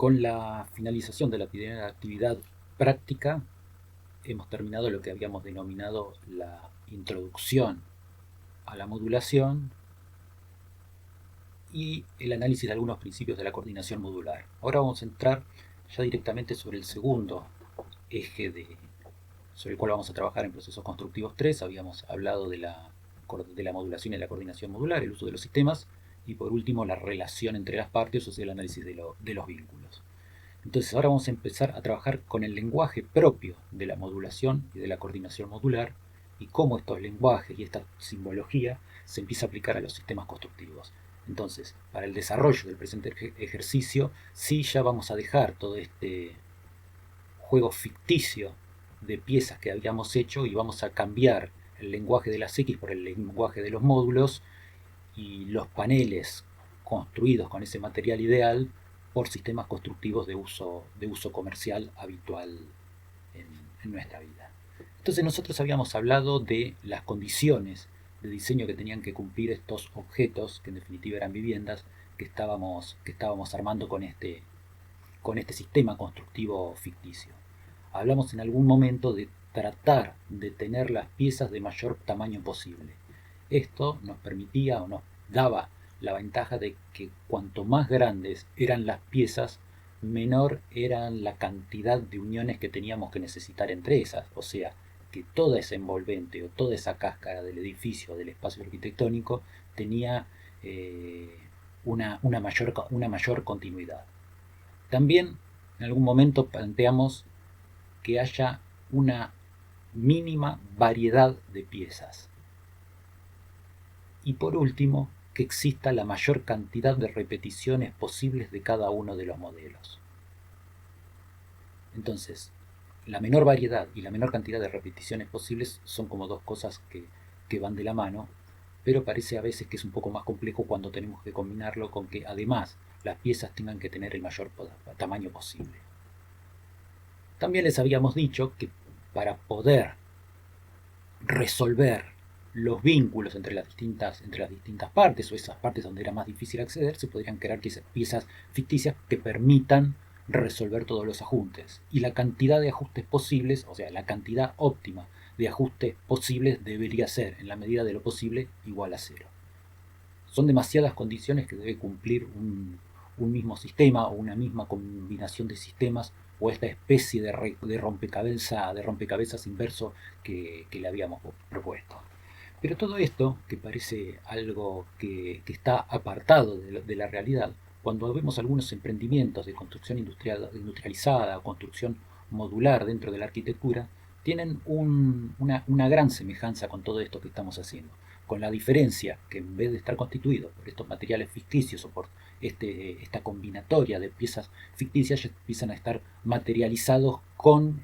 Con la finalización de la primera actividad práctica, hemos terminado lo que habíamos denominado la introducción a la modulación y el análisis de algunos principios de la coordinación modular. Ahora vamos a entrar ya directamente sobre el segundo eje sobre el cual vamos a trabajar en procesos constructivos 3. Habíamos hablado de la modulación y la coordinación modular, el uso de los sistemas, y por último la relación entre las partes, o sea, el análisis de los vínculos. Entonces ahora vamos a empezar a trabajar con el lenguaje propio de la modulación y de la coordinación modular y cómo estos lenguajes y esta simbología se empieza a aplicar a los sistemas constructivos. Entonces, para el desarrollo del presente ejercicio, sí ya vamos a dejar todo este juego ficticio de piezas que habíamos hecho y vamos a cambiar el lenguaje de las X por el lenguaje de los módulos y los paneles construidos con ese material ideal por sistemas constructivos de uso comercial habitual en, en nuestra vida. Entonces nosotros habíamos hablado de las condiciones de diseño que tenían que cumplir estos objetos, que en definitiva eran viviendas, que estábamos armando con este sistema constructivo ficticio. Hablamos en algún momento de tratar de tener las piezas de mayor tamaño posible. Esto nos permitía o nos daba la ventaja de que cuanto más grandes eran las piezas, menor era la cantidad de uniones que teníamos que necesitar entre esas. O sea, que toda esa envolvente o toda esa cáscara del edificio, del espacio arquitectónico, tenía una mayor continuidad. También en algún momento planteamos que haya una mínima variedad de piezas. Y por último, que exista la mayor cantidad de repeticiones posibles de cada uno de los modelos. Entonces, la menor variedad y la menor cantidad de repeticiones posibles son como dos cosas que van de la mano, pero parece a veces que es un poco más complejo cuando tenemos que combinarlo con que además las piezas tengan que tener el mayor tamaño posible. También les habíamos dicho que para poder resolver los vínculos entre las distintas partes o esas partes donde era más difícil acceder, se podrían crear piezas ficticias que permitan resolver todos los ajustes. Y la cantidad de ajustes posibles, o sea, la cantidad óptima de ajustes posibles debería ser, en la medida de lo posible, igual a cero. Son demasiadas condiciones que debe cumplir un mismo sistema o una misma combinación de sistemas o esta especie de rompecabezas inverso que le habíamos propuesto. Pero todo esto, que parece algo que está apartado de la realidad, cuando vemos algunos emprendimientos de construcción industrializada o construcción modular dentro de la arquitectura, tienen una gran semejanza con todo esto que estamos haciendo, con la diferencia que en vez de estar constituido por estos materiales ficticios o por esta combinatoria de piezas ficticias, ya empiezan a estar materializados con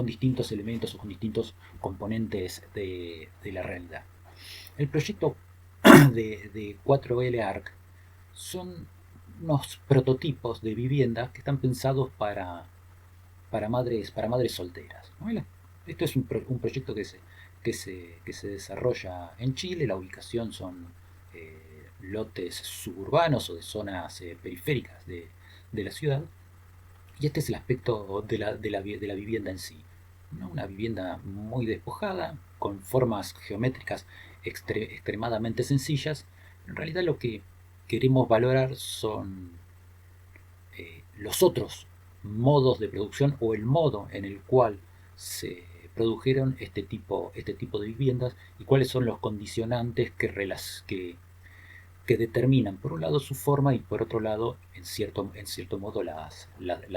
distintos elementos o con distintos componentes de la realidad. El proyecto de 4L Arc son unos prototipos de viviendas que están pensados para madres solteras, ¿no? Esto es un proyecto que se desarrolla en Chile. La ubicación son lotes suburbanos o de zonas periféricas de la ciudad. Y este es el aspecto de la vivienda en sí, ¿no? Una vivienda muy despojada, con formas geométricas extremadamente sencillas. En realidad lo que queremos valorar son los otros modos de producción o el modo en el cual se produjeron este tipo de viviendas y cuáles son los condicionantes que determinan por un lado su forma y por otro lado en cierto modo las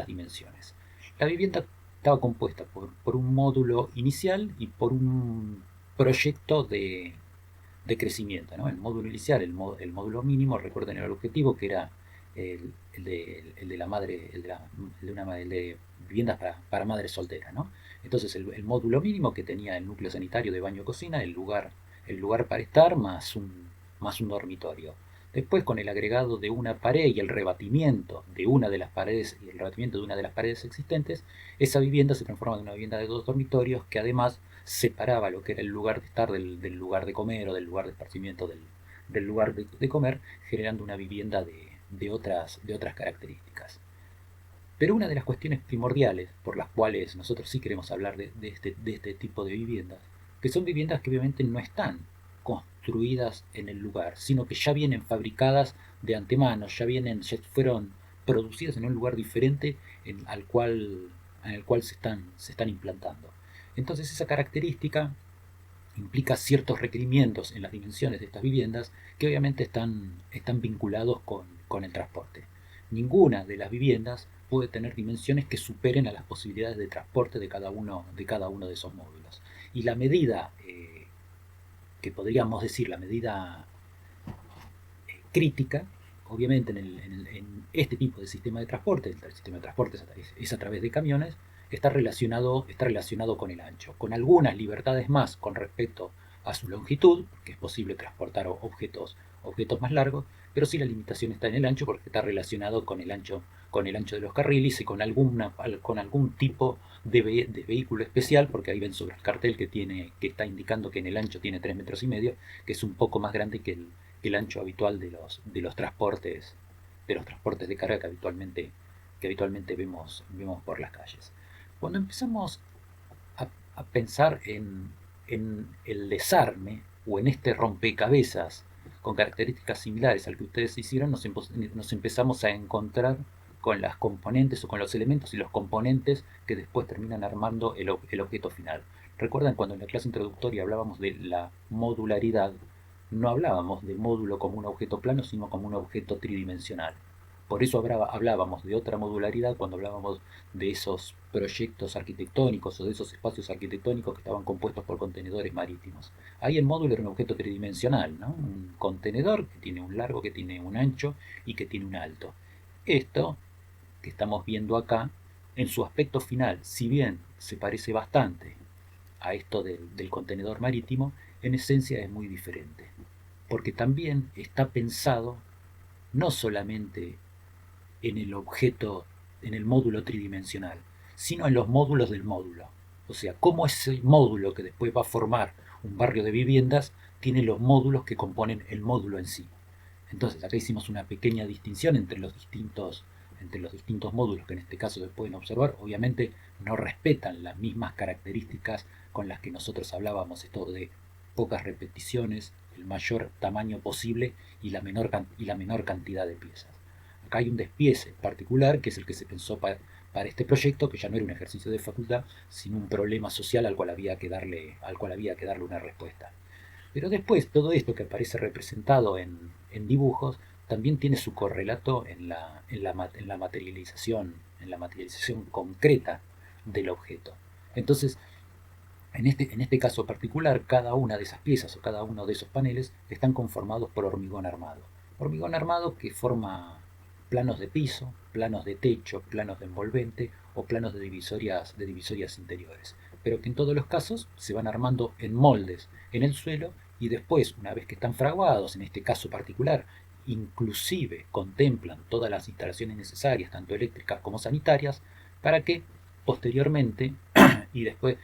dimensiones. La vivienda estaba compuesta por un módulo inicial y por un proyecto de crecimiento, ¿no? El módulo inicial, el módulo mínimo, recuerden el objetivo que era el de la madre, el de viviendas para madres solteras, ¿no? Entonces el módulo mínimo que tenía el núcleo sanitario de baño cocina, el lugar para estar más un dormitorio. Después, con el agregado de una pared y el rebatimiento de una de las paredes existentes, esa vivienda se transforma en una vivienda de 2 dormitorios que además separaba lo que era el lugar de estar del lugar de comer o del lugar de esparcimiento del lugar de comer, generando una vivienda de otras características. Pero una de las cuestiones primordiales por las cuales nosotros sí queremos hablar de este tipo de viviendas, que son viviendas que obviamente no están construidas en el lugar, sino que ya vienen fabricadas de antemano, ya fueron producidas en un lugar diferente en el cual se están implantando. Entonces esa característica implica ciertos requerimientos en las dimensiones de estas viviendas que obviamente están vinculados con el transporte. Ninguna de las viviendas puede tener dimensiones que superen a las posibilidades de transporte de cada uno de esos módulos. Y la medida, que podríamos decir la medida crítica, obviamente en este tipo de sistema de transporte, el sistema de transporte es a través de camiones, está relacionado con el ancho, con algunas libertades más con respecto a su longitud, que es posible transportar objetos más largos, pero sí la limitación está en el ancho porque está relacionado con el ancho de los carriles y con algún tipo de vehículo especial, porque ahí ven sobre el cartel que está indicando que en el ancho tiene 3,5 metros, que es un poco más grande que el ancho habitual de los transportes de carga que habitualmente vemos por las calles. Cuando empezamos a pensar en el desarme o en este rompecabezas con características similares al que ustedes hicieron, nos empezamos a encontrar con las componentes o con los elementos y los componentes que después terminan armando el objeto final. ¿Recuerdan cuando en la clase introductoria hablábamos de la modularidad? No hablábamos de módulo como un objeto plano, sino como un objeto tridimensional. Por eso hablábamos de otra modularidad cuando hablábamos de esos proyectos arquitectónicos o de esos espacios arquitectónicos que estaban compuestos por contenedores marítimos. Ahí el módulo era un objeto tridimensional, ¿no? Un contenedor que tiene un largo, que tiene un ancho y que tiene un alto. Esto que estamos viendo acá, en su aspecto final, si bien se parece bastante a esto del contenedor marítimo, en esencia es muy diferente, porque también está pensado no solamente en el objeto, en el módulo tridimensional, sino en los módulos del módulo. O sea, cómo ese módulo que después va a formar un barrio de viviendas tiene los módulos que componen el módulo en sí. Entonces, acá hicimos una pequeña distinción entre los distintos módulos que en este caso se pueden observar. Obviamente no respetan las mismas características con las que nosotros hablábamos, esto de pocas repeticiones, el mayor tamaño posible y la menor cantidad de piezas. Acá hay un despiece particular que es el que se pensó para este proyecto, que ya no era un ejercicio de facultad, sino un problema social al cual había que darle una respuesta. Pero después, todo esto que aparece representado en dibujos, también tiene su correlato en la materialización concreta del objeto. Entonces, en este caso particular, cada una de esas piezas o cada uno de esos paneles están conformados por hormigón armado. Hormigón armado que forma planos de piso, planos de techo, planos de envolvente o planos de divisorias interiores, pero que en todos los casos se van armando en moldes en el suelo y después, una vez que están fraguados, en este caso particular, inclusive contemplan todas las instalaciones necesarias, tanto eléctricas como sanitarias, para que posteriormente y después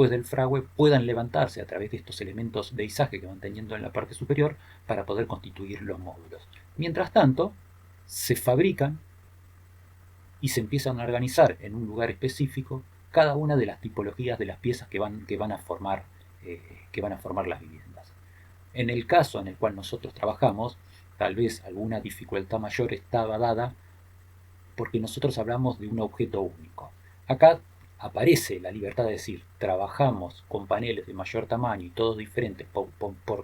del fragüe puedan levantarse a través de estos elementos de izaje que van teniendo en la parte superior para poder constituir los módulos. Mientras tanto, se fabrican y se empiezan a organizar en un lugar específico cada una de las tipologías de las piezas que van a formar las viviendas. En el caso en el cual nosotros trabajamos, tal vez alguna dificultad mayor estaba dada porque nosotros hablamos de un objeto único. Acá aparece la libertad de decir, trabajamos con paneles de mayor tamaño y todos diferentes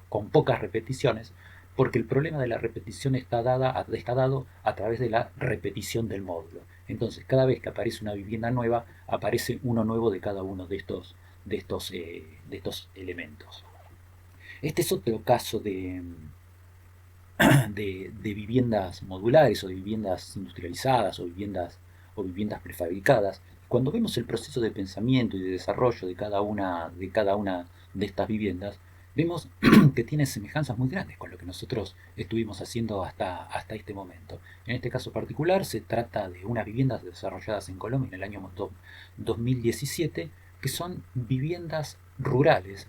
con pocas repeticiones, porque el problema de la repetición está dado a través de la repetición del módulo. Entonces, cada vez que aparece una vivienda nueva, aparece uno nuevo de cada uno de estos elementos. Este es otro caso de viviendas modulares o de viviendas industrializadas o viviendas prefabricadas. Cuando vemos el proceso de pensamiento y de desarrollo de cada una de estas viviendas, vemos que tiene semejanzas muy grandes con lo que nosotros estuvimos haciendo hasta este momento. En este caso particular se trata de unas viviendas desarrolladas en Colombia en el año 2017, que son viviendas rurales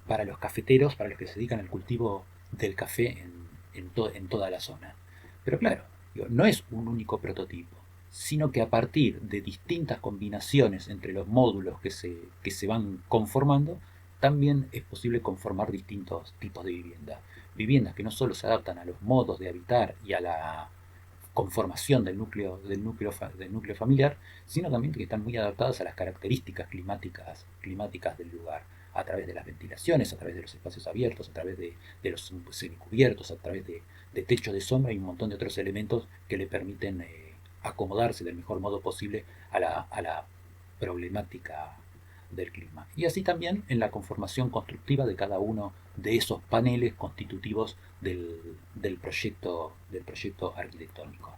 para los cafeteros, para los que se dedican al cultivo del café en toda la zona. Pero claro, no es un único prototipo. sino que a partir de distintas combinaciones entre los módulos que se van conformando, también es posible conformar distintos tipos de vivienda. Viviendas que no solo se adaptan a los modos de habitar y a la conformación del núcleo familiar, sino también que están muy adaptadas a las características climáticas del lugar, a través de las ventilaciones, a través de los espacios abiertos, a través de los semicubiertos, a través de techos de sombra y un montón de otros elementos que le permiten acomodarse del mejor modo posible a la problemática del clima. Y así también en la conformación constructiva de cada uno de esos paneles constitutivos del proyecto arquitectónico.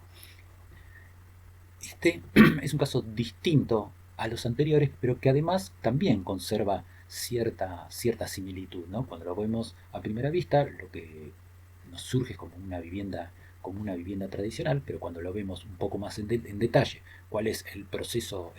Este es un caso distinto a los anteriores, pero que además también conserva cierta similitud, ¿no? Cuando lo vemos a primera vista, lo que nos surge como una vivienda tradicional, pero cuando lo vemos un poco más en detalle, cuál es el proceso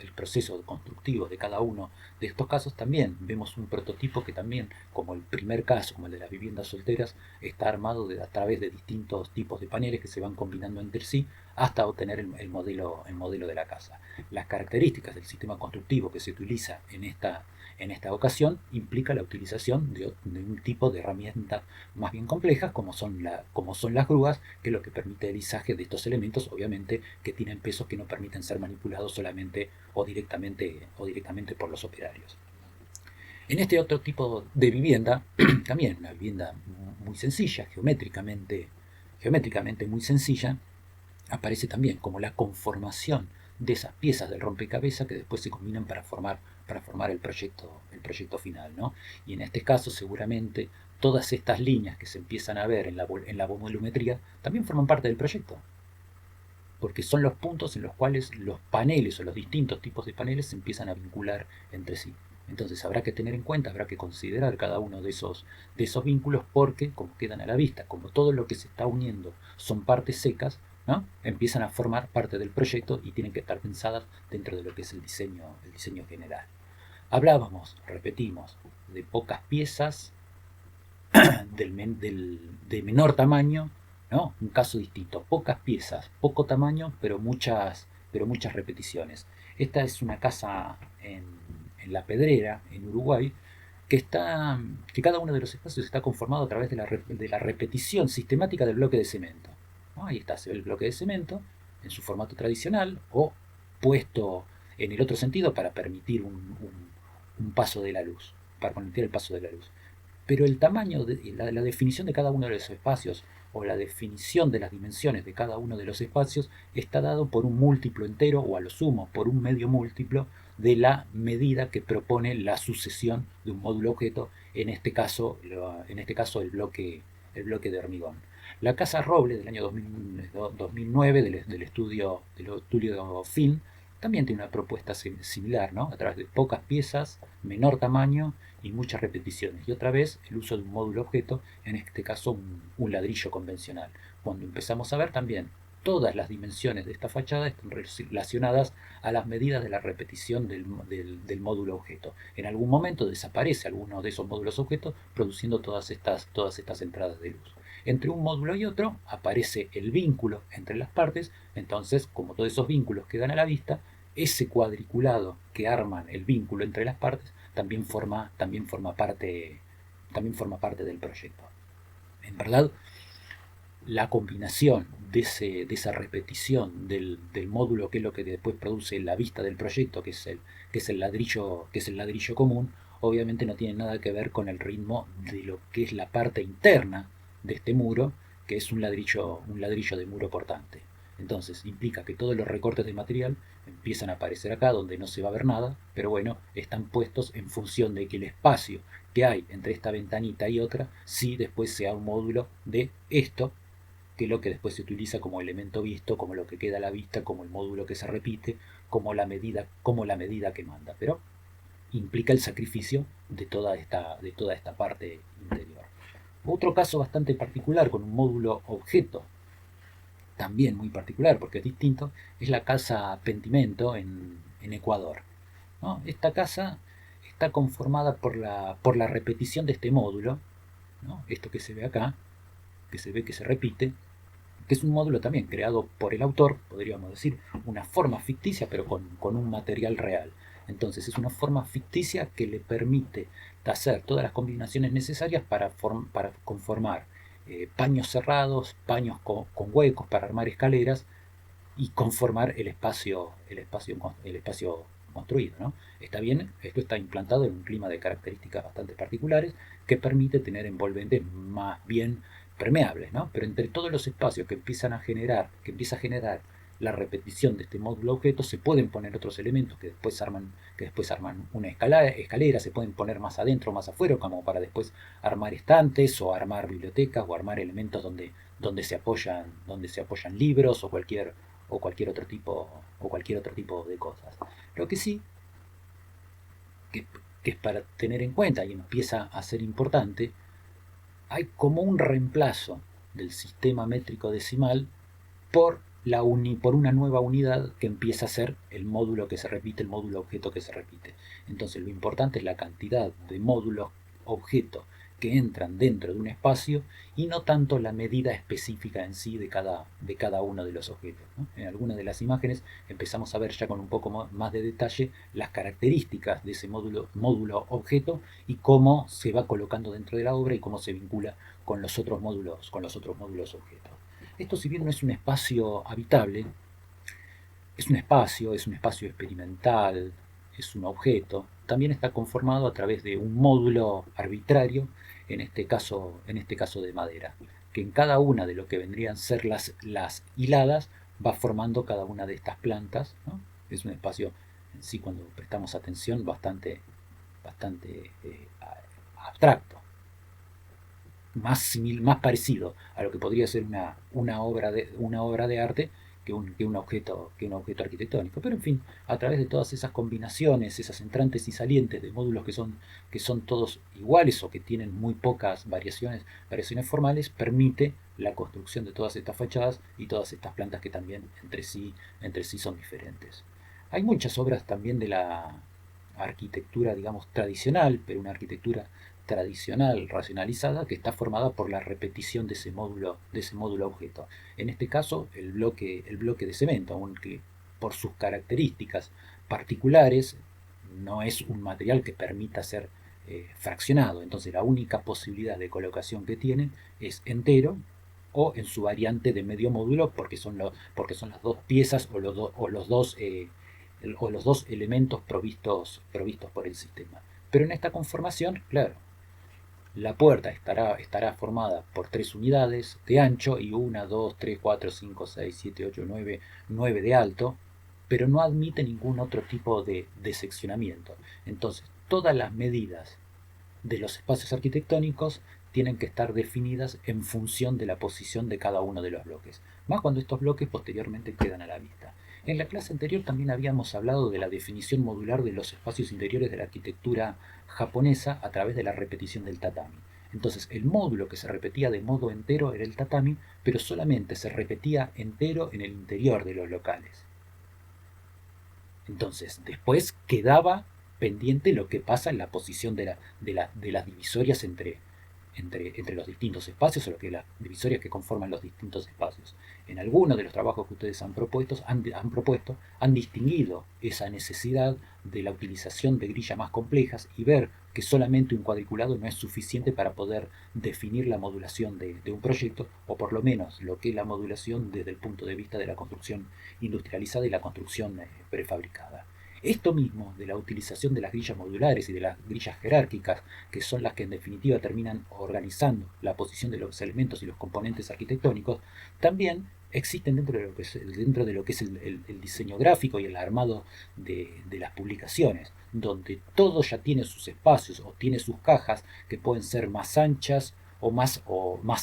constructivo de cada uno de estos casos, también vemos un prototipo que también, como el primer caso, como el de las viviendas solteras, está armado a través de distintos tipos de paneles que se van combinando entre sí hasta obtener el modelo de la casa. Las características del sistema constructivo que se utiliza en esta ocasión implica la utilización de un tipo de herramientas más bien complejas, como son las grúas, que es lo que permite el izaje de estos elementos, obviamente que tienen pesos que no permiten ser manipulados solamente o directamente por los operarios. En este otro tipo de vivienda, también una vivienda muy sencilla, geométricamente muy sencilla, aparece también como la conformación de esas piezas del rompecabezas que después se combinan para formar el proyecto final, ¿no? Y en este caso seguramente todas estas líneas que se empiezan a ver en la volumetría también forman parte del proyecto, porque son los puntos en los cuales los paneles o los distintos tipos de paneles se empiezan a vincular entre sí. Entonces habrá que tener en cuenta, habrá que considerar cada uno de esos vínculos, porque como quedan a la vista, como todo lo que se está uniendo son partes secas, ¿no? Empiezan a formar parte del proyecto y tienen que estar pensadas dentro de lo que es el diseño general. Hablábamos, repetimos, de pocas piezas, de menor tamaño, ¿no? Un caso distinto, pocas piezas, poco tamaño, pero muchas repeticiones. Esta es una casa en La Pedrera, en Uruguay, que cada uno de los espacios está conformado a través de la repetición sistemática del bloque de cemento, ¿no? Ahí está, se ve el bloque de cemento en su formato tradicional o puesto en el otro sentido para permitir un paso de la luz, para permitir el paso de la luz. Pero el tamaño, la definición de cada uno de los espacios o la definición de las dimensiones de cada uno de los espacios está dado por un múltiplo entero o a lo sumo por un medio múltiplo de la medida que propone la sucesión de un módulo objeto, en este caso el bloque de hormigón. La Casa Roble del año 2009 del estudio Fin también tiene una propuesta similar, ¿no? A través de pocas piezas, menor tamaño y muchas repeticiones. Y otra vez el uso de un módulo objeto, en este caso un ladrillo convencional. Cuando empezamos a ver también todas las dimensiones de esta fachada están relacionadas a las medidas de la repetición del módulo objeto. En algún momento desaparece alguno de esos módulos objetos, produciendo todas estas entradas de luz. Entre un módulo y otro aparece el vínculo entre las partes, entonces como todos esos vínculos quedan a la vista, ese cuadriculado que arman el vínculo entre las partes también forma parte del proyecto. En verdad, la combinación de esa repetición del módulo, que es lo que después produce la vista del proyecto, que es el ladrillo común, obviamente no tiene nada que ver con el ritmo de lo que es la parte interna de este muro, que es un ladrillo de muro portante. Entonces implica que todos los recortes de material empiezan a aparecer acá donde no se va a ver nada, pero bueno, están puestos en función de que el espacio que hay entre esta ventanita y otra, sí después sea un módulo de esto, que es lo que después se utiliza como elemento visto, como lo que queda a la vista, como el módulo que se repite, como la medida que manda, pero implica el sacrificio de toda esta parte interior. Otro caso bastante particular con un módulo objeto, también muy particular porque es distinto, es la casa Pentimento en Ecuador, ¿no? Esta casa está conformada por la repetición de este módulo, ¿no? Esto que se ve acá, que se ve que se repite, que es un módulo también creado por el autor, podríamos decir, una forma ficticia, pero con un material real. Entonces es una forma ficticia que le permite hacer todas las combinaciones necesarias para conformar paños cerrados, paños con huecos para armar escaleras y conformar el espacio construido, ¿no? Está bien, esto está implantado en un clima de características bastante particulares que permite tener envolventes más bien permeables, ¿no? Pero entre todos los espacios que empieza a generar la repetición de este módulo objeto, se pueden poner otros elementos que después arman una escalera, se pueden poner más adentro o más afuera, como para después armar estantes o armar bibliotecas o armar elementos donde se apoyan libros o cualquier otro tipo de cosas. Lo que sí, que es para tener en cuenta y empieza a ser importante, hay como un reemplazo del sistema métrico decimal por una nueva unidad que empieza a ser el módulo que se repite, el módulo objeto que se repite. Entonces lo importante es la cantidad de módulos objeto que entran dentro de un espacio y no tanto la medida específica en sí de cada uno de los objetos, ¿no? En algunas de las imágenes empezamos a ver ya con un poco más de detalle las características de ese módulo objeto y cómo se va colocando dentro de la obra y cómo se vincula con los otros módulos objeto. Esto, si bien no es un espacio habitable, es un espacio experimental, es un objeto, también está conformado a través de un módulo arbitrario, en este caso de madera, que en cada una de lo que vendrían a ser las hiladas va formando cada una de estas plantas, ¿no? Es un espacio en sí, cuando prestamos atención, bastante abstracto, más parecido a lo que podría ser una obra de arte que un objeto arquitectónico. Pero en fin, a través de todas esas combinaciones, esas entrantes y salientes de módulos que son todos iguales o que tienen muy pocas variaciones formales, permite la construcción de todas estas fachadas y todas estas plantas que también entre sí son diferentes. Hay muchas obras también de la arquitectura, digamos, tradicional, pero una arquitectura tradicional racionalizada que está formada por la repetición de ese módulo objeto. En este caso, el bloque de cemento, aunque por sus características particulares no es un material que permita ser fraccionado. Entonces la única posibilidad de colocación que tiene es entero o en su variante de medio módulo, porque son las dos piezas o los dos elementos provistos por el sistema. Pero en esta conformación, claro, la puerta estará formada por 3 unidades de ancho y 1, 2, 3, 4, 5, 6, 7, 8, 9 de alto, pero no admite ningún otro tipo de seccionamiento. Entonces, todas las medidas de los espacios arquitectónicos tienen que estar definidas en función de la posición de cada uno de los bloques, más cuando estos bloques posteriormente quedan a la vista. En la clase anterior también habíamos hablado de la definición modular de los espacios interiores de la arquitectura japonesa a través de la repetición del tatami. Entonces, el módulo que se repetía de modo entero era el tatami, pero solamente se repetía entero en el interior de los locales. Entonces, después quedaba pendiente lo que pasa en la posición de las divisorias entre los distintos espacios, o las divisorias que conforman los distintos espacios. En algunos de los trabajos que ustedes han distinguido esa necesidad de la utilización de grillas más complejas y ver que solamente un cuadriculado no es suficiente para poder definir la modulación de un proyecto, o por lo menos lo que es la modulación desde el punto de vista de la construcción industrializada y la construcción prefabricada. Esto mismo de la utilización de las grillas modulares y de las grillas jerárquicas, que son las que en definitiva terminan organizando la posición de los elementos y los componentes arquitectónicos, también existen dentro de lo que es el diseño gráfico y el armado de las publicaciones, donde todo ya tiene sus espacios o tiene sus cajas que pueden ser más anchas o más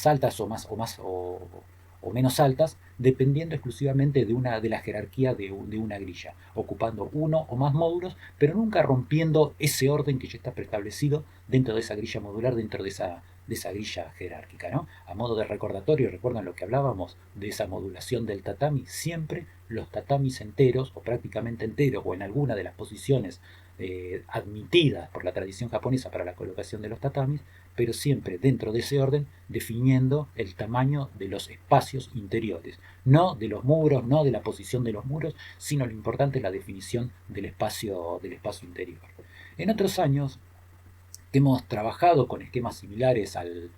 altas o menos altas, dependiendo exclusivamente de la jerarquía de una grilla, ocupando uno o más módulos, pero nunca rompiendo ese orden que ya está preestablecido dentro de esa grilla modular, dentro de esa grilla jerárquica, ¿no? A modo de recordatorio, recuerdan lo que hablábamos de esa modulación del tatami. Siempre los tatamis enteros o prácticamente enteros o en alguna de las posiciones admitidas por la tradición japonesa para la colocación de los tatamis, pero siempre dentro de ese orden, definiendo el tamaño de los espacios interiores, no de los muros, no de la posición de los muros, sino lo importante es la definición del espacio interior. En otros años hemos trabajado con esquemas similares al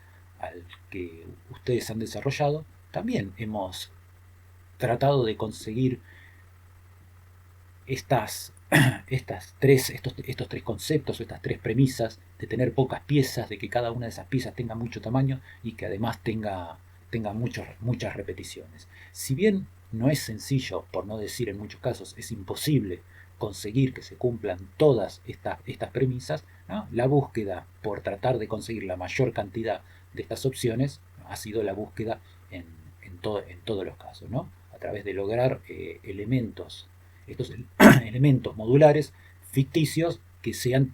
que ustedes han desarrollado, también hemos tratado de conseguir estos tres conceptos o estas tres premisas de tener pocas piezas, de que cada una de esas piezas tenga mucho tamaño y que además tenga muchas repeticiones. Si bien no es sencillo, por no decir en muchos casos, es imposible conseguir que se cumplan todas estas premisas, ¿no? La búsqueda por tratar de conseguir la mayor cantidad de estas opciones ha sido la búsqueda en todos los casos, ¿no? A través de lograr estos elementos modulares ficticios que sean,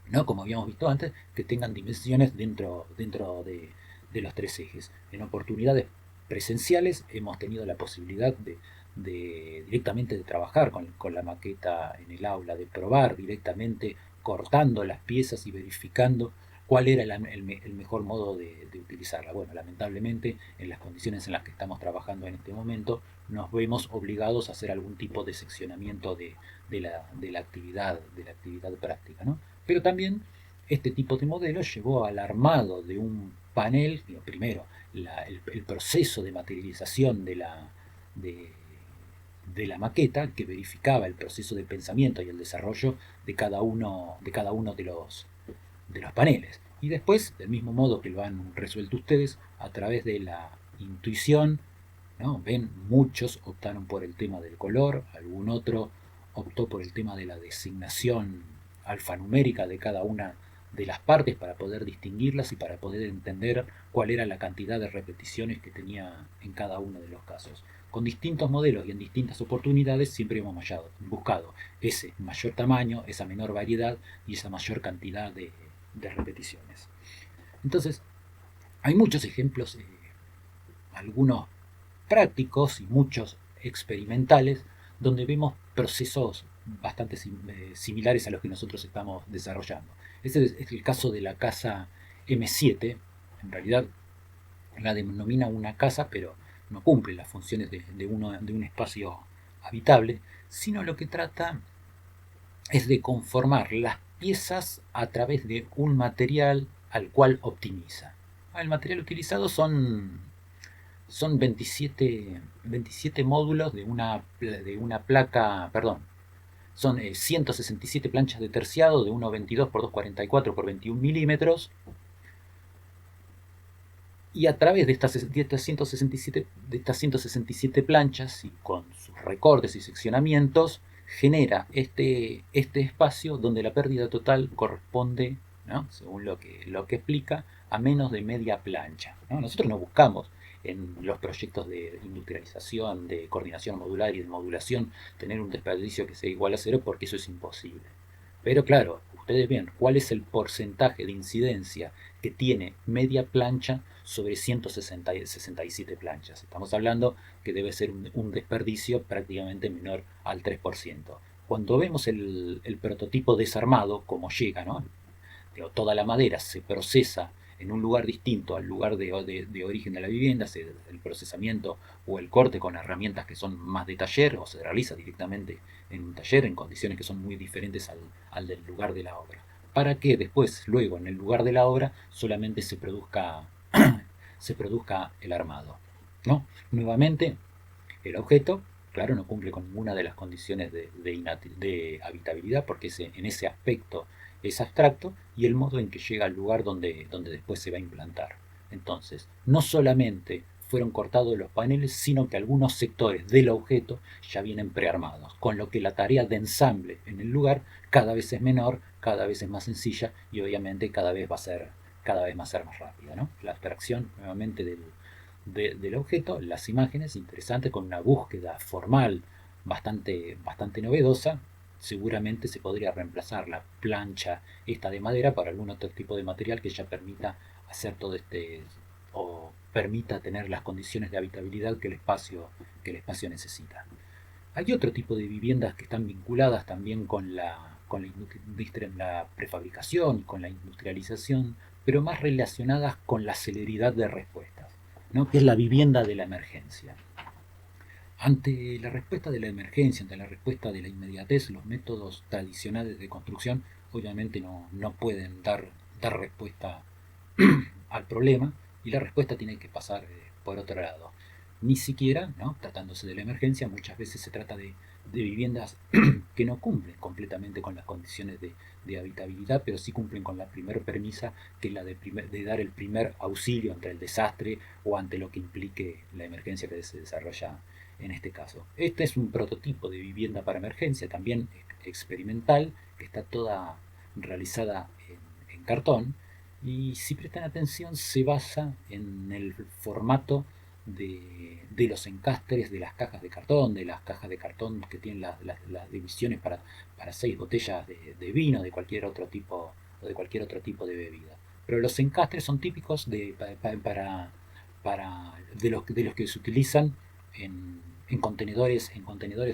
¿no? Como habíamos visto antes, que tengan dimensiones dentro de los tres ejes. En oportunidades presenciales hemos tenido la posibilidad directamente de trabajar con la maqueta en el aula, de probar directamente cortando las piezas y verificando cuál era el mejor modo de utilizarla. Bueno, lamentablemente en las condiciones en las que estamos trabajando en este momento nos vemos obligados a hacer algún tipo de seccionamiento de la actividad práctica, ¿no? Pero también este tipo de modelo llevó al armado de un panel, primero el proceso de materialización de, de la maqueta que verificaba el proceso de pensamiento y el desarrollo de cada uno de los paneles. Y después, del mismo modo que lo han resuelto ustedes, a través de la intuición, ¿no? Ven, muchos optaron por el tema del color, algún otro optó por el tema de la designación alfanumérica de cada una de las partes para poder distinguirlas y para poder entender cuál era la cantidad de repeticiones que tenía en cada uno de los casos. Con distintos modelos y en distintas oportunidades siempre hemos buscado ese mayor tamaño, esa menor variedad y esa mayor cantidad de repeticiones. Entonces, hay muchos ejemplos, algunos prácticos y muchos experimentales, donde vemos procesos bastante similares a los que nosotros estamos desarrollando. Este es el caso de la casa M7. En realidad la denomina una casa, pero no cumple las funciones de un espacio habitable, sino lo que trata es de conformar las piezas a través de un material al cual optimiza. El material utilizado son 27 módulos de una placa, perdón, son 167 planchas de terciado de 1,22 por 2,44 por 21 milímetros. Y a través de estas 167 planchas y con sus recortes y seccionamientos, genera este espacio donde la pérdida total corresponde, ¿no? Según lo que explica, a menos de media plancha, ¿no? Nosotros no buscamos en los proyectos de industrialización, de coordinación modular y de modulación, tener un desperdicio que sea igual a cero, porque eso es imposible. Pero claro, ustedes ven cuál es el porcentaje de incidencia que tiene media plancha sobre 167 planchas. Estamos hablando que debe ser un desperdicio prácticamente menor al 3%. Cuando vemos el prototipo desarmado, como llega, ¿no? Toda la madera se procesa en un lugar distinto al lugar de origen de la vivienda, el procesamiento o el corte con herramientas que son más de taller o se realiza directamente en un taller en condiciones que son muy diferentes al del lugar de la obra. Para que después, luego, en el lugar de la obra, solamente se produzca el armado, ¿no? Nuevamente, el objeto, claro, no cumple con ninguna de las condiciones de habitabilidad, porque en ese aspecto es abstracto, y el modo en que llega al lugar donde después se va a implantar. Entonces, no solamente fueron cortados los paneles, sino que algunos sectores del objeto ya vienen prearmados, con lo que la tarea de ensamble en el lugar cada vez es menor, cada vez es más sencilla y obviamente cada vez va a ser más rápida, ¿no? La abstracción nuevamente del objeto, las imágenes interesantes con una búsqueda formal bastante novedosa. Seguramente se podría reemplazar la plancha esta de madera por algún otro tipo de material que ya permita hacer todo o permita tener las condiciones de habitabilidad que el espacio necesita. Hay otro tipo de viviendas que están vinculadas también con la prefabricación, con la industrialización, pero más relacionadas con la celeridad de respuestas, ¿no? Que es la vivienda de la emergencia. Ante la respuesta de la emergencia, ante la respuesta de la inmediatez, los métodos tradicionales de construcción obviamente no pueden dar respuesta al problema, y la respuesta tiene que pasar por otro lado. Ni siquiera, ¿no? Tratándose de la emergencia, muchas veces se trata de viviendas que no cumplen completamente con las condiciones de habitabilidad, pero sí cumplen con la primera premisa, que es la de dar el primer auxilio ante el desastre o ante lo que implique la emergencia que se desarrolla en este caso. Este es un prototipo de vivienda para emergencia, también experimental, que está toda realizada en cartón, y si prestan atención se basa en el formato de los encastres de las cajas de cartón, de las cajas de cartón que tienen las divisiones para 6 botellas de vino, de cualquier otro tipo o de cualquier otro tipo de bebida. Pero los encastres son típicos de los que se utilizan en contenedores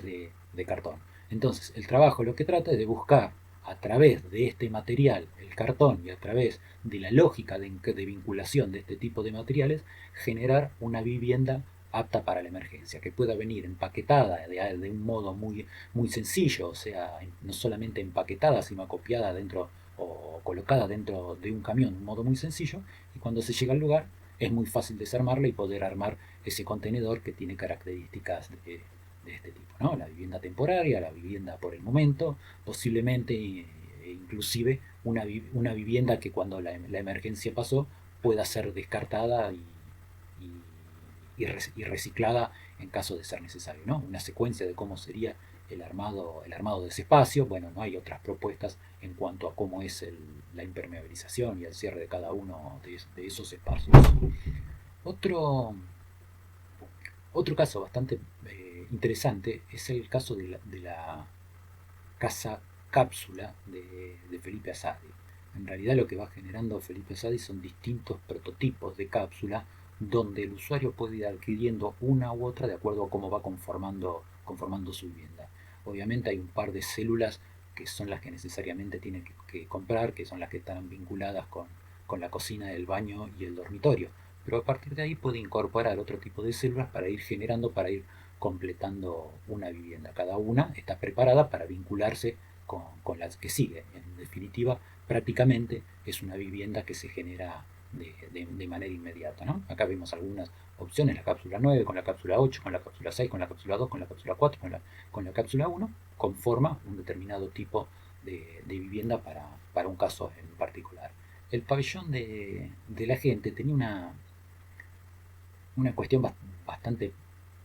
de cartón. Entonces, el trabajo lo que trata es de buscar a través de este material, el cartón, y a través de la lógica de vinculación de este tipo de materiales, generar una vivienda apta para la emergencia, que pueda venir empaquetada de un modo muy sencillo, o sea, no solamente empaquetada, sino acopiada dentro o colocada dentro de un camión de un modo muy sencillo, y cuando se llega al lugar es muy fácil desarmarla y poder armar ese contenedor que tiene características de este tipo, ¿no? La vivienda temporaria, la vivienda por el momento, posiblemente inclusive una vivienda que cuando la emergencia pasó pueda ser descartada y reciclada en caso de ser necesario, ¿no? Una secuencia de cómo sería el armado de ese espacio. Bueno, no hay otras propuestas en cuanto a cómo es la impermeabilización y el cierre de cada uno de esos espacios. Otro, otro caso bastante interesante es el caso de la casa cápsula de Felipe Asadi. En realidad lo que va generando Felipe Asadi son distintos prototipos de cápsula donde el usuario puede ir adquiriendo una u otra de acuerdo a cómo va conformando su vivienda. Obviamente hay un par de células que son las que necesariamente tiene que comprar, que son las que están vinculadas con la cocina, el baño y el dormitorio. Pero a partir de ahí puede incorporar otro tipo de células para ir generando, para ir completando una vivienda. Cada una está preparada para vincularse con las que sigue. En definitiva, prácticamente es una vivienda que se genera de manera inmediata, ¿no? Acá vemos algunas opciones: la cápsula 9, con la cápsula 8, con la cápsula 6, con la cápsula 2, con la cápsula 4, con la cápsula 1, conforma un determinado tipo de vivienda para un caso en particular. El pabellón de la gente tenía una cuestión bastante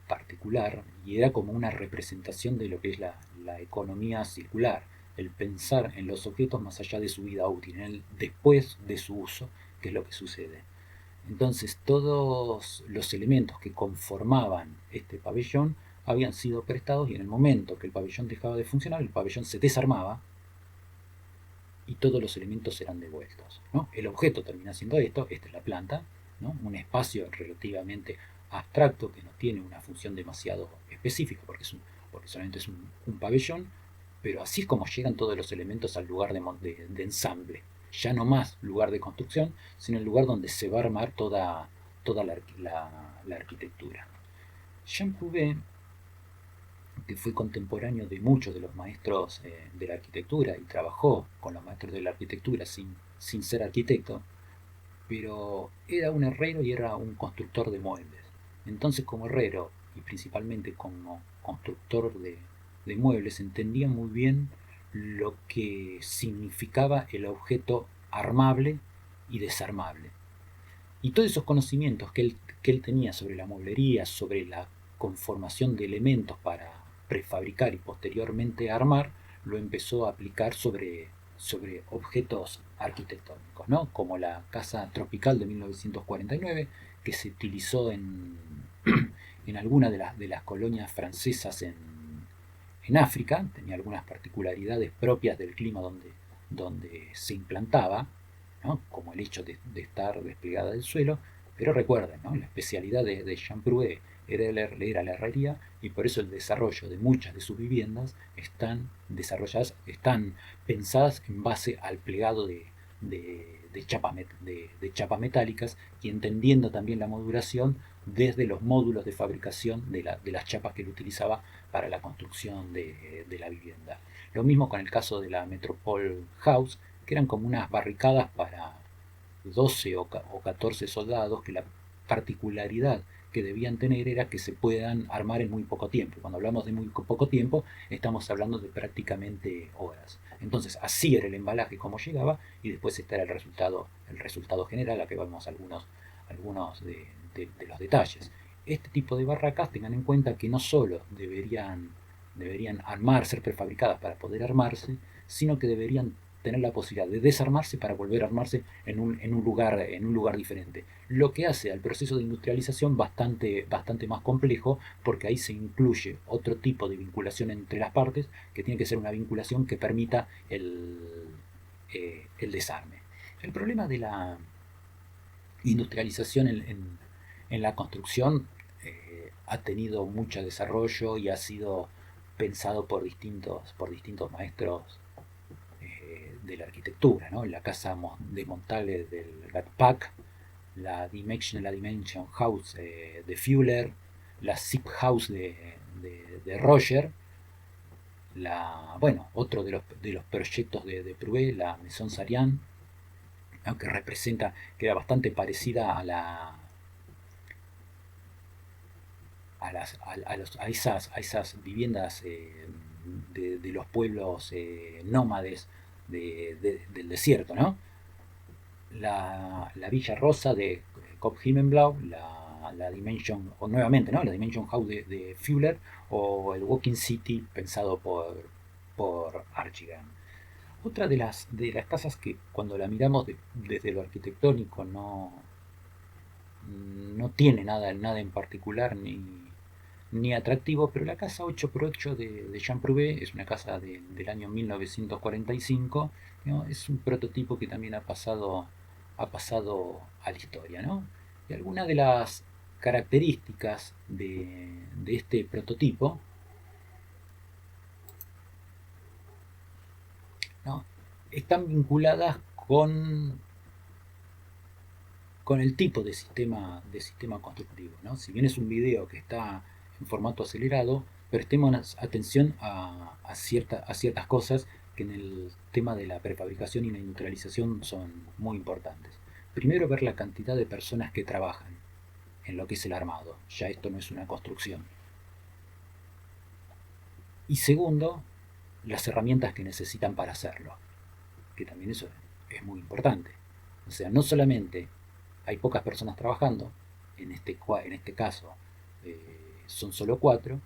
particular, y era como una representación de lo que es la economía circular, el pensar en los objetos más allá de su vida útil, en el después de su uso, que es lo que sucede. Entonces todos los elementos que conformaban este pabellón habían sido prestados, y en el momento que el pabellón dejaba de funcionar, el pabellón se desarmaba y todos los elementos eran devueltos, ¿no? El objeto termina siendo esta es la planta, ¿no? Un espacio relativamente abstracto que no tiene una función demasiado específica porque solamente es un pabellón, pero así es como llegan todos los elementos al lugar de ensamble. Ya no más lugar de construcción, sino el lugar donde se va a armar toda la arquitectura. Jean Prouvé, que fue contemporáneo de muchos de los maestros de la arquitectura y trabajó con los maestros de la arquitectura sin ser arquitecto, pero era un herrero y era un constructor de muebles. Entonces, como herrero y principalmente como constructor de muebles, entendía muy bien lo que significaba el objeto armable y desarmable. Y todos esos conocimientos que él tenía sobre la mueblería, sobre la conformación de elementos para prefabricar y posteriormente armar, lo empezó a aplicar sobre objetos arquitectónicos, ¿no? Como la Casa Tropical de 1949, que se utilizó en alguna de las colonias francesas en África. Tenía algunas particularidades propias del clima donde se implantaba, ¿no? Como el hecho de estar desplegada del suelo. Pero recuerden, ¿no? La especialidad de Jean Prouvé era la herrería, y por eso el desarrollo de muchas de sus viviendas están pensadas en base al plegado de chapas metálicas y entendiendo también la modulación desde los módulos de fabricación de las chapas que él utilizaba para la construcción de la vivienda. Lo mismo con el caso de la Metropole House, que eran como unas barricadas para 12 o 14 soldados, que la particularidad que debían tener era que se puedan armar en muy poco tiempo. Cuando hablamos de muy poco tiempo, estamos hablando de prácticamente horas. Entonces, así era el embalaje como llegaba, y después está el resultado general, a que vamos algunos de los detalles. Este tipo de barracas, tengan en cuenta que no solo deberían ser prefabricadas para poder armarse, sino que deberían tener la posibilidad de desarmarse para volver a armarse en un lugar diferente. Lo que hace al proceso de industrialización bastante más complejo, porque ahí se incluye otro tipo de vinculación entre las partes, que tiene que ser una vinculación que permita el desarme. El problema de la industrialización en la construcción ha tenido mucho desarrollo y ha sido pensado por distintos maestros de la arquitectura, ¿no? La casa de Montale del Gatpack, la Dimension House de Fuller, la Zip House de Roger, otro de los proyectos de Prouvé, la Maison Sarian, ¿no? Que era bastante parecida a esas viviendas de los pueblos nómades del desierto, ¿no? La Villa Rosa de Cop Himmenblau, la Dimension, o nuevamente, ¿no? La Dimension House de Fuller, o el Walking City pensado por Archigan. Otra de las casas que cuando la miramos desde lo arquitectónico no tiene nada en particular ni atractivo, pero la casa 8x8 de Jean Prouvé es una casa del año 1945, ¿no? Es un prototipo que también ha pasado a la historia, ¿no? Y algunas de las características de este prototipo, ¿no? Están vinculadas con el tipo de sistema constructivo, ¿no? Si bien es un video que está en formato acelerado, prestemos atención a ciertas cosas que en el tema de la prefabricación y la industrialización son muy importantes. Primero, ver la cantidad de personas que trabajan en lo que es el armado. Ya esto no es una construcción. Y segundo, las herramientas que necesitan para hacerlo, que también eso es muy importante. O sea, no solamente hay pocas personas trabajando, en este caso son solo 4,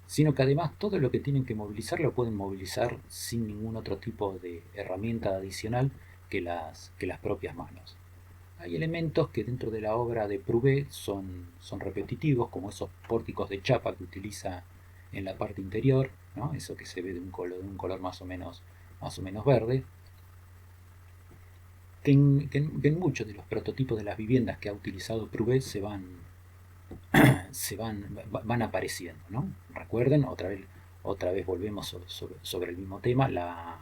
sino que además todo lo que tienen que movilizar lo pueden movilizar sin ningún otro tipo de herramienta adicional que las propias manos. Hay elementos que dentro de la obra de Prouvé son repetitivos, como esos pórticos de chapa que utiliza en la parte interior, ¿no? Eso que se ve de un color más o menos verde, que en muchos de los prototipos de las viviendas que ha utilizado Prouvé van apareciendo, ¿no? Recuerden, otra vez volvemos sobre el mismo tema, la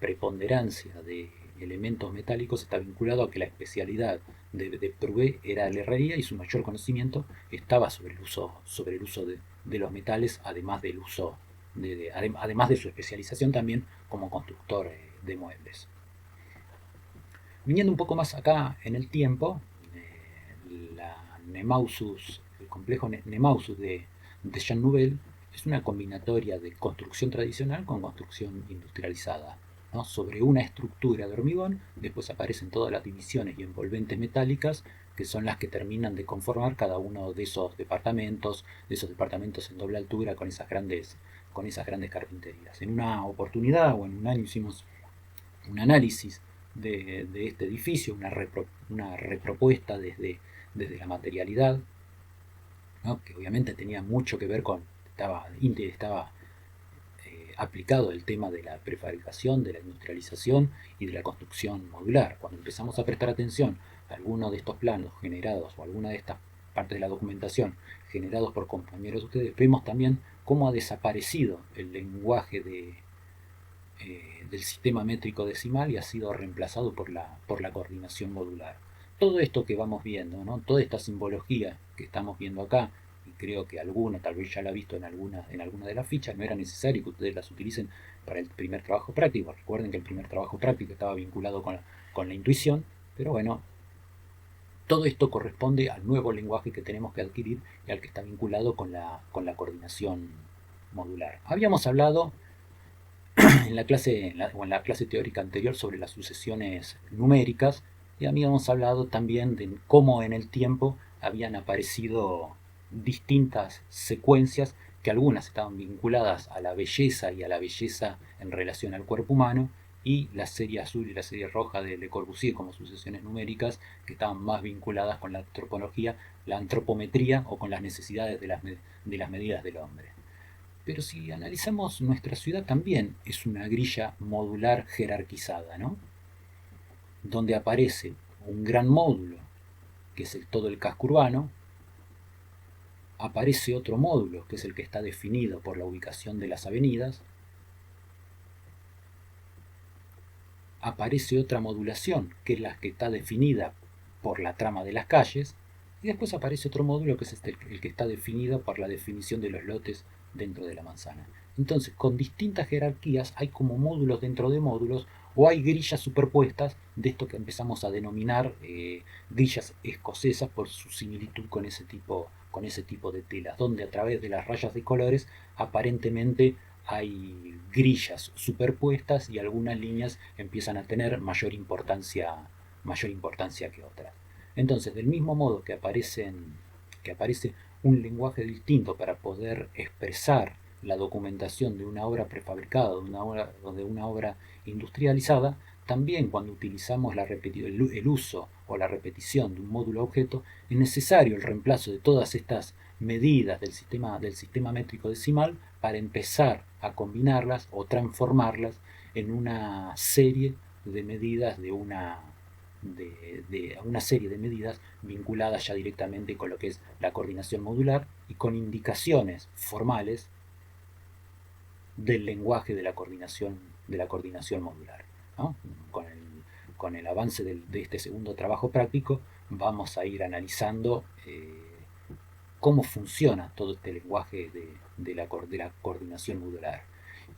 preponderancia de elementos metálicos está vinculado a que la especialidad de Prouvé era la herrería, y su mayor conocimiento estaba sobre el uso de los metales, además además de su especialización también como constructor de muebles. Viniendo un poco más acá en el tiempo, el complejo Nemausus de Jean Nouvel es una combinatoria de construcción tradicional con construcción industrializada, ¿no? Sobre una estructura de hormigón, después aparecen todas las divisiones y envolventes metálicas, que son las que terminan de conformar cada uno de esos departamentos en doble altura con esas grandes carpinterías. En una oportunidad o en un año hicimos un análisis de este edificio, una repropuesta desde la materialidad, ¿no? Que obviamente tenía mucho que ver estaba aplicado el tema de la prefabricación, de la industrialización y de la construcción modular. Cuando empezamos a prestar atención a algunos de estos planos generados o alguna de estas partes de la documentación generados por compañeros de ustedes, vemos también cómo ha desaparecido el lenguaje del sistema métrico decimal y ha sido reemplazado por la coordinación modular. Todo esto que vamos viendo, ¿no? Toda esta simbología que estamos viendo acá, y creo que alguno tal vez ya la ha visto en alguna de las fichas, no era necesario que ustedes las utilicen para el primer trabajo práctico. Recuerden que el primer trabajo práctico estaba vinculado con la intuición, pero bueno, todo esto corresponde al nuevo lenguaje que tenemos que adquirir y al que está vinculado con la coordinación modular. Habíamos hablado en la clase, o en la clase teórica anterior sobre las sucesiones numéricas y habíamos hablado también de cómo en el tiempo habían aparecido distintas secuencias que algunas estaban vinculadas a la belleza y a la belleza en relación al cuerpo humano y la serie azul y la serie roja de Le Corbusier como sucesiones numéricas que estaban más vinculadas con la antropología, la antropometría o con las necesidades de las medidas del hombre. Pero si analizamos nuestra ciudad también es una grilla modular jerarquizada, ¿no? Donde aparece un gran módulo, que es todo el casco urbano, aparece otro módulo, que es el que está definido por la ubicación de las avenidas, aparece otra modulación, que es la que está definida por la trama de las calles, y después aparece otro módulo que es el que está definido por la definición de los lotes dentro de la manzana. Entonces, con distintas jerarquías hay como módulos dentro de módulos o hay grillas superpuestas de esto que empezamos a denominar grillas escocesas por su similitud con ese tipo de telas, donde a través de las rayas de colores aparentemente hay grillas superpuestas y algunas líneas empiezan a tener mayor importancia que otras. Entonces, del mismo modo que aparece un lenguaje distinto para poder expresar la documentación de una obra prefabricada, de una obra industrializada, también cuando utilizamos el uso o la repetición de un módulo objeto, es necesario el reemplazo de todas estas medidas del sistema métrico decimal para empezar a combinarlas o transformarlas en una serie de medidas de una serie de medidas vinculadas ya directamente con lo que es la coordinación modular y con indicaciones formales del lenguaje de la coordinación modular, ¿no? Con el avance de este segundo trabajo práctico vamos a ir analizando cómo funciona todo este lenguaje de la coordinación modular.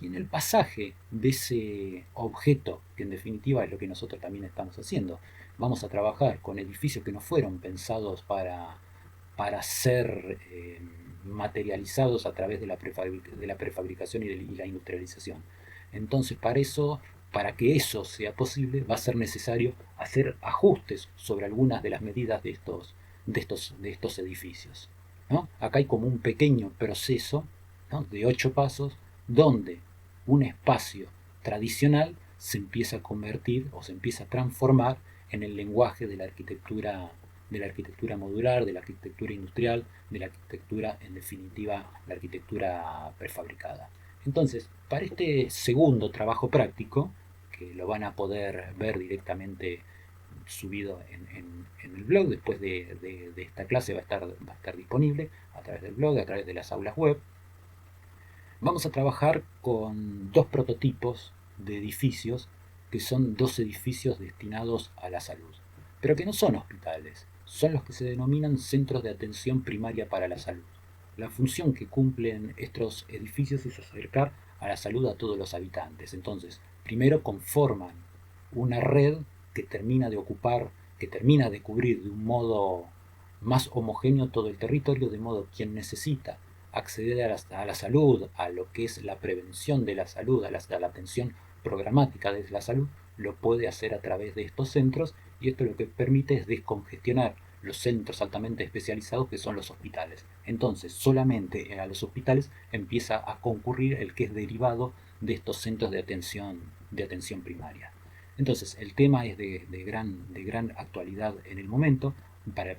Y en el pasaje de ese objeto, que en definitiva es lo que nosotros también estamos haciendo, vamos a trabajar con edificios que no fueron pensados para ser materializados a través de la prefabricación y la industrialización. Entonces, para que eso sea posible, va a ser necesario hacer ajustes sobre algunas de las medidas de estos edificios, ¿no? Acá hay como un pequeño proceso, ¿no?, de 8 pasos donde un espacio tradicional se empieza a convertir o se empieza a transformar en el lenguaje de la arquitectura modular, de la arquitectura industrial, de la arquitectura, en definitiva, la arquitectura prefabricada. Entonces, para este segundo trabajo práctico, que lo van a poder ver directamente subido en el blog, después de esta clase va a estar disponible a través del blog, a través de las aulas web, vamos a trabajar con dos prototipos de edificios que son dos edificios destinados a la salud, pero que no son hospitales, son los que se denominan centros de atención primaria para la salud. La función que cumplen estos edificios es acercar a la salud a todos los habitantes. Entonces, primero conforman una red que termina de cubrir de un modo más homogéneo todo el territorio, de modo que quien necesita acceder a la salud, a lo que es la prevención de la salud, a la atención programática de la salud, lo puede hacer a través de estos centros, y esto lo que permite es descongestionar los centros altamente especializados que son los hospitales. Entonces, solamente a los hospitales empieza a concurrir el que es derivado de estos centros de atención primaria. Entonces, el tema es de gran actualidad en el momento, para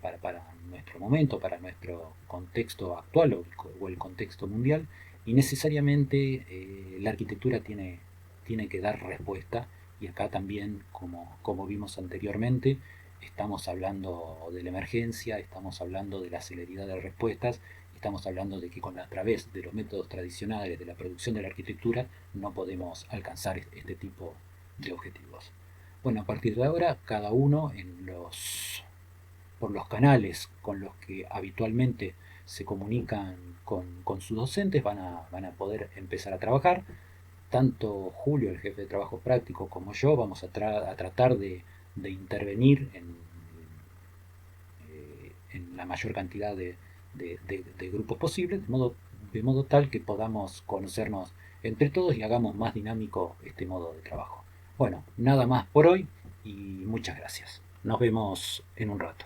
nuestro momento, para nuestro contexto actual o el contexto mundial, y necesariamente la arquitectura tiene que dar respuesta, y acá también, como vimos anteriormente, estamos hablando de la emergencia, estamos hablando de la celeridad de respuestas, estamos hablando de que a través de los métodos tradicionales de la producción de la arquitectura no podemos alcanzar este tipo de objetivos. Bueno, a partir de ahora, cada uno por los canales con los que habitualmente se comunican con sus docentes van a poder empezar a trabajar. Tanto Julio, el jefe de trabajo práctico, como yo vamos a tratar de intervenir en la mayor cantidad de grupos posibles, de modo tal que podamos conocernos entre todos y hagamos más dinámico este modo de trabajo. Bueno, nada más por hoy y muchas gracias. Nos vemos en un rato.